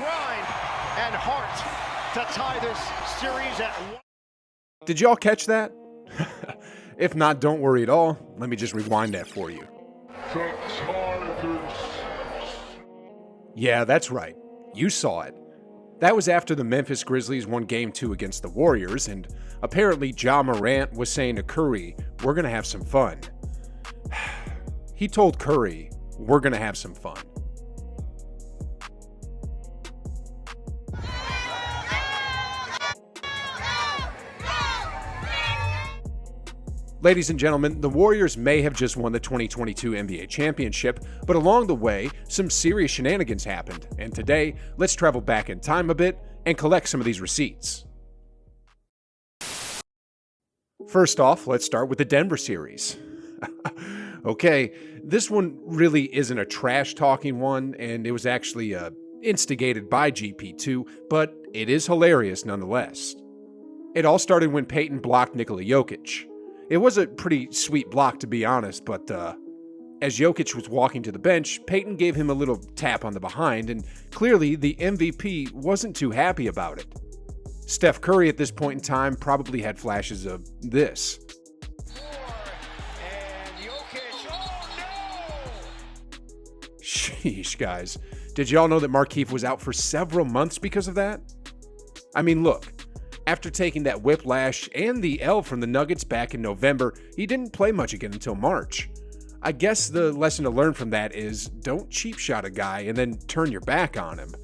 grind and heart to tie this series at 1. Did y'all catch that? If not, don't worry at all. Let me just rewind that for you. Yeah, that's right. You saw it. That was after the Memphis Grizzlies won Game 2 against the Warriors, and apparently Ja Morant was saying to Curry, "We're gonna have some fun." He told Curry, "We're gonna have some fun." Ladies and gentlemen, the Warriors may have just won the 2022 NBA championship, but along the way, some serious shenanigans happened, and today, let's travel back in time a bit and collect some of these receipts. First off, let's start with the Denver series. Okay, this one really isn't a trash-talking one, and it was actually instigated by GP2, but it is hilarious nonetheless. It all started when Peyton blocked Nikola Jokic. It was a pretty sweet block, to be honest, but as Jokic was walking to the bench, Peyton gave him a little tap on the behind, and clearly the MVP wasn't too happy about it. Steph Curry at this point in time probably had flashes of this. And Jokic, oh no! Sheesh, guys. Did y'all know that Markieff was out for several months because of that? I mean, look. After taking that whiplash and the L from the Nuggets back in November, he didn't play much again until March. I guess the lesson to learn from that is don't cheap shot a guy and then turn your back on him.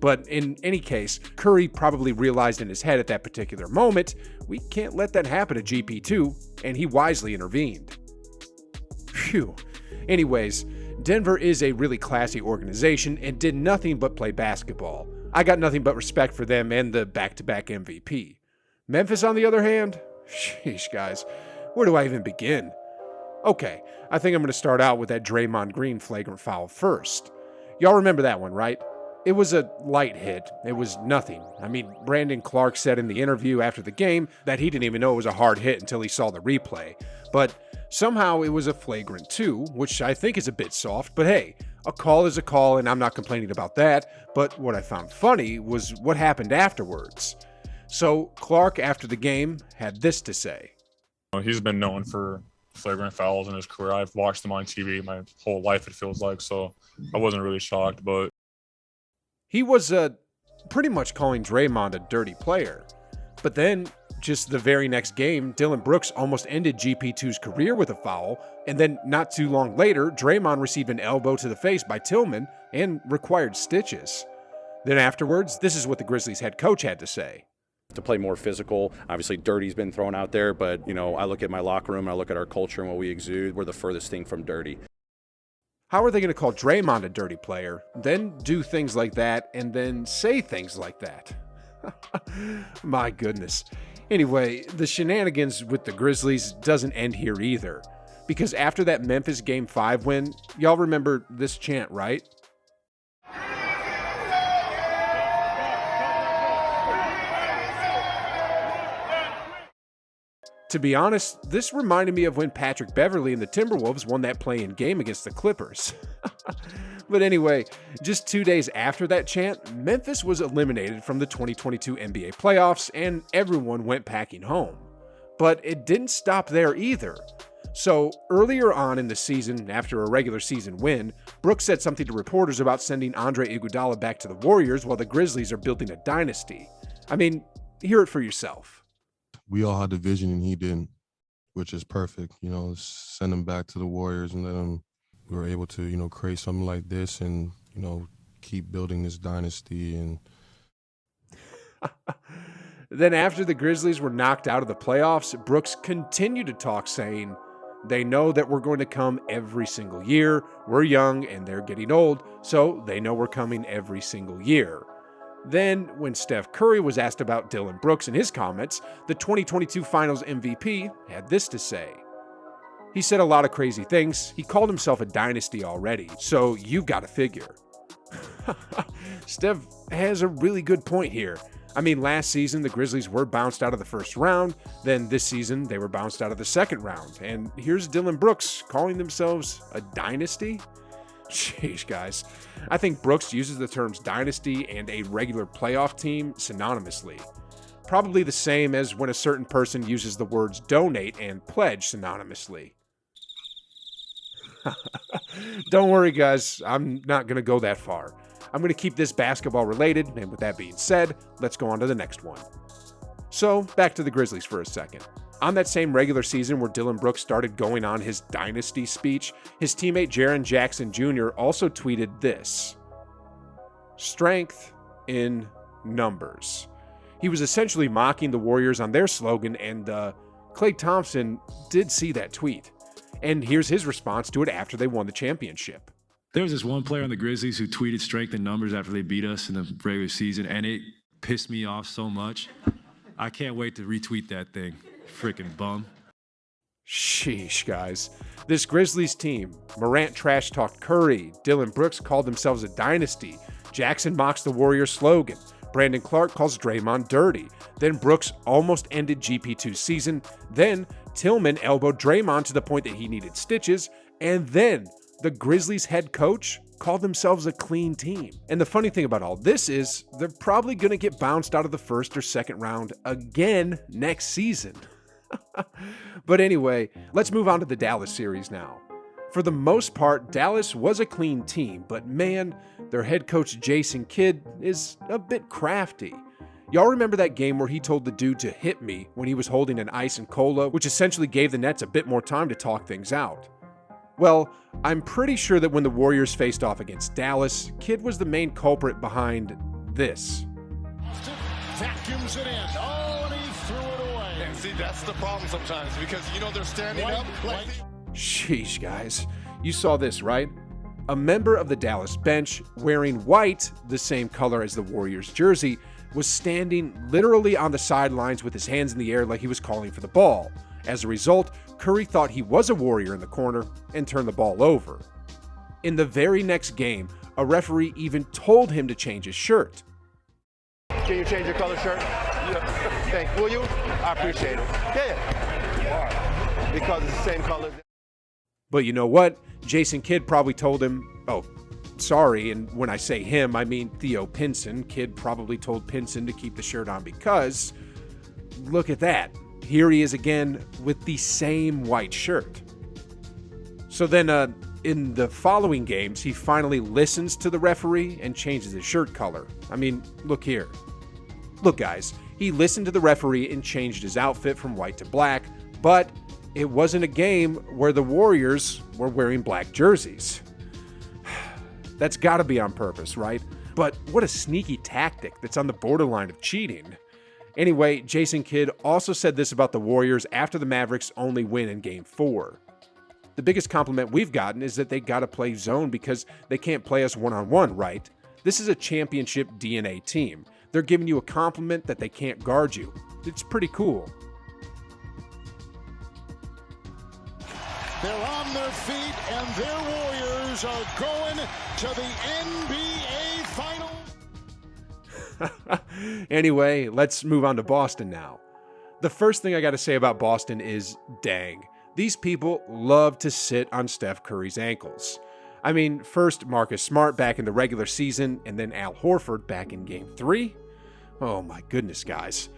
But in any case, Curry probably realized in his head at that particular moment, we can't let that happen to GP2, and he wisely intervened. Phew. Anyways, Denver is a really classy organization and did nothing but play basketball. I got nothing but respect for them and the back-to-back MVP. Memphis, on the other hand? Sheesh, guys. Where do I even begin? Okay, I think I'm going to start out with that Draymond Green flagrant foul first. Y'all remember that one, right? It was a light hit. It was nothing. I mean, Brandon Clark said in the interview after the game that he didn't even know it was a hard hit until he saw the replay. But somehow it was a flagrant 2, which I think is a bit soft, but hey, a call is a call, and I'm not complaining about that, but what I found funny was what happened afterwards. So Clark, after the game, had this to say. He's been known for flagrant fouls in his career. I've watched him on TV my whole life, it feels like, so I wasn't really shocked, but... He was pretty much calling Draymond a dirty player. But then, just the very next game, Dillon Brooks almost ended GP2's career with a foul, and then not too long later, Draymond received an elbow to the face by Tillman and required stitches. Then afterwards, this is what the Grizzlies head coach had to say. To play more physical, obviously dirty's been thrown out there, but you know, I look at my locker room, I look at our culture and what we exude, we're the furthest thing from dirty. How are they going to call Draymond a dirty player, then do things like that, and then say things like that? My goodness. Anyway, the shenanigans with the Grizzlies doesn't end here either. Because after that Memphis Game 5 win, y'all remember this chant, right? To be honest, this reminded me of when Patrick Beverley and the Timberwolves won that play-in game against the Clippers. But anyway, just 2 days after that chant, Memphis was eliminated from the 2022 NBA playoffs and everyone went packing home. But it didn't stop there either. So earlier on in the season, after a regular season win, Brooks said something to reporters about sending Andre Iguodala back to the Warriors while the Grizzlies are building a dynasty. I mean, hear it for yourself. We all had the vision and he didn't, which is perfect. You know, send him back to the Warriors and let him, we were able to, you know, create something like this and, you know, keep building this dynasty. And then after the Grizzlies were knocked out of the playoffs, Brooks continued to talk, saying, "They know that we're going to come every single year. We're young and they're getting old, so they know we're coming every single year." Then, when Steph Curry was asked about Dillon Brooks and his comments, the 2022 Finals MVP had this to say. He said a lot of crazy things. He called himself a dynasty already, so you've got to figure. Steph has a really good point here. I mean, last season, the Grizzlies were bounced out of the first round. Then this season, they were bounced out of the second round. And here's Dillon Brooks calling themselves a dynasty? Sheesh, guys. I think Brooks uses the terms dynasty and a regular playoff team synonymously. Probably the same as when a certain person uses the words donate and pledge synonymously. Don't worry, guys. I'm not going to go that far. I'm going to keep this basketball related, and with that being said, let's go on to the next one. So, back to the Grizzlies for a second. On that same regular season where Dillon Brooks started going on his dynasty speech, his teammate Jaren Jackson Jr. also tweeted this: "Strength in numbers." He was essentially mocking the Warriors on their slogan, and Klay Thompson did see that tweet. And here's his response to it after they won the championship. There was this one player on the Grizzlies who tweeted strength in numbers after they beat us in the regular season, and it pissed me off so much. I can't wait to retweet that thing. Freaking bum. Sheesh, guys. This Grizzlies team, Morant trash-talked Curry, Dillon Brooks called themselves a dynasty, Jackson mocks the Warriors slogan, Brandon Clark calls Draymond dirty, then Brooks almost ended GP2's season, then Tillman elbowed Draymond to the point that he needed stitches, and then the Grizzlies head coach called themselves a clean team. And the funny thing about all this is they're probably going to get bounced out of the first or second round again next season. But anyway, let's move on to the Dallas series now. For the most part, Dallas was a clean team, but man, their head coach Jason Kidd is a bit crafty. Y'all remember that game where he told the dude to hit me when he was holding an ice and cola, which essentially gave the Nets a bit more time to talk things out? Well, I'm pretty sure that when the Warriors faced off against Dallas, Kidd was the main culprit behind this. Vacuums it in. Oh, and he threw it away. And see, that's the problem sometimes because, they're standing up. Sheesh, guys. You saw this, right? A member of the Dallas bench, wearing white, the same color as the Warriors jersey, was standing literally on the sidelines with his hands in the air like he was calling for the ball. As a result, Curry thought he was a Warrior in the corner and turned the ball over. In the very next game, a referee even told him to change his shirt. Can you change your color shirt? Yeah. Will you? I appreciate it. Yeah. Because it's the same color. But you know what? Jason Kidd probably told him, oh, sorry, and when I say him, I mean Theo Pinson. Kidd probably told Pinson to keep the shirt on because, look at that. Here he is again with the same white shirt. So then in the following games, he finally listens to the referee and changes his shirt color. I mean, look here. Look, guys, he listened to the referee and changed his outfit from white to black, but it wasn't a game where the Warriors were wearing black jerseys. That's got to be on purpose, right? But what a sneaky tactic that's on the borderline of cheating. Anyway, Jason Kidd also said this about the Warriors after the Mavericks' only win in Game 4. The biggest compliment we've gotten is that they got to play zone because they can't play us one-on-one, right? This is a championship DNA team. They're giving you a compliment that they can't guard you. It's pretty cool. They're on their feet, and their Warriors are going to the NBA Finals. Anyway, let's move on to Boston now. The first thing I got to say about Boston is, dang, these people love to sit on Steph Curry's ankles. I mean, first Marcus Smart back in the regular season, and then Al Horford back in Game 3. Oh my goodness, guys.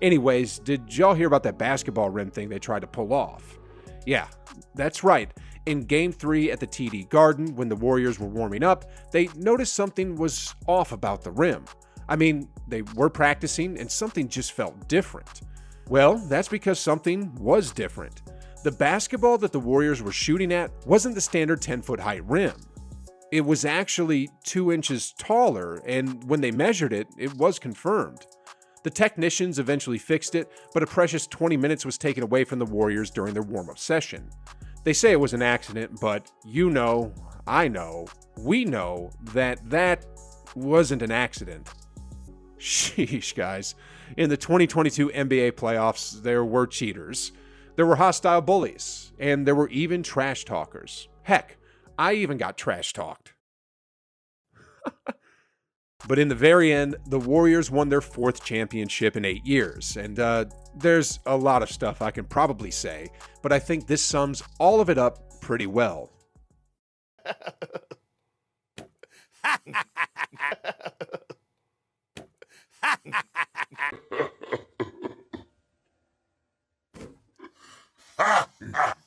Anyways, did y'all hear about that basketball rim thing they tried to pull off? Yeah, that's right. In Game 3 at the TD Garden, when the Warriors were warming up, they noticed something was off about the rim. I mean, they were practicing and something just felt different. Well, that's because something was different. The basketball that the Warriors were shooting at wasn't the standard 10-foot height rim. It was actually 2 inches taller, and when they measured it, it was confirmed. The technicians eventually fixed it, but a precious 20 minutes was taken away from the Warriors during their warm-up session. They say it was an accident, but you know, I know, we know that wasn't an accident. Sheesh, guys. In the 2022 NBA playoffs, there were cheaters. There were hostile bullies, and there were even trash talkers. Heck, I even got trash talked. But in the very end, the Warriors won their 4th championship in 8 years, and there's a lot of stuff I can probably say, but I think this sums all of it up pretty well. Ha ha!